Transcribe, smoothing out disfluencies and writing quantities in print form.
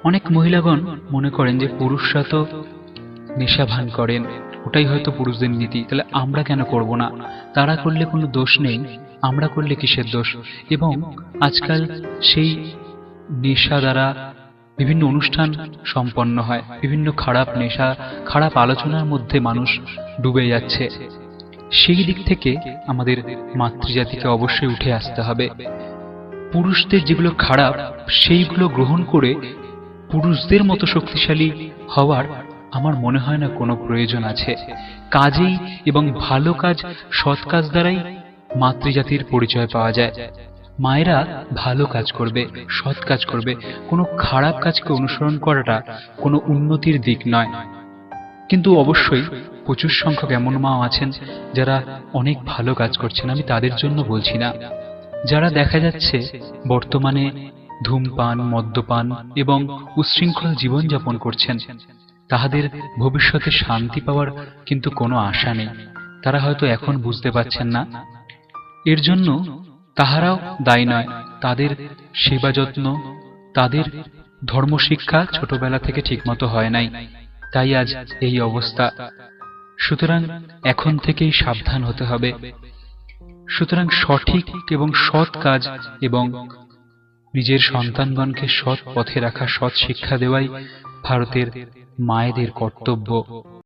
অনেক মহিলাগণ মনে করেন যে পুরুষরা তো নেশা ভান করেন, ওটাই হয়তো পুরুষদের নীতি, তাহলে আমরা কেন করব না? তারা করলে কোনো দোষ নেই, আমরা করলে কিসের দোষ? এবং আজকাল সেই নেশা দ্বারা বিভিন্ন অনুষ্ঠান সম্পন্ন হয়, বিভিন্ন খারাপ নেশা, খারাপ আলোচনার মধ্যে মানুষ ডুবে যাচ্ছে। সেই দিক থেকে আমাদের মাতৃজাতিকে অবশ্যই উঠে আসতে হবে। পুরুষদের যেগুলো খারাপ সেইগুলো গ্রহণ করে পুরুষদের মতো শক্তিশালী হওয়ার আমার মনে হয় না কোনো প্রয়োজন আছে। কাজেই এবং ভালো কাজ, সৎ কাজ দ্বারাই মাতৃজাতির পরিচয় পাওয়া যায়। মায়েরা ভালো কাজ করবে, সৎ কাজ করবে, কোনো খারাপ কাজকে অনুসরণ করাটা কোনো উন্নতির দিক নয়। কিন্তু অবশ্যই প্রচুর সংখ্যক এমন মা আছেন যারা অনেক ভালো কাজ করছেন, আমি তাদের জন্য বলছি না। যারা দেখা যাচ্ছে বর্তমানে ধূমপান, মদ্যপান এবং উচ্ছৃঙ্খল জীবনযাপন করছেন, তাহাদের ভবিষ্যতে শান্তি পাওয়ার কিন্তু কোনো আশা নেই। তারা হয়তো এখন বুঝতে পারছেন না। এর জন্য তাহারাও দায়ী নয়। তাদের সেবা যত্ন, তাদের ধর্মশিক্ষা ছোটবেলা থেকে ঠিকমতো হয় নাই, তাই আজ এই অবস্থা। সুতরাং এখন থেকেই সাবধান হতে হবে। সুতরাং সঠিক এবং সৎ কাজ এবং নিজের সন্তানগণকে সৎ পথে রাখা, সৎ শিক্ষা দেওয়াই ভারতের মায়েদের কর্তব্য।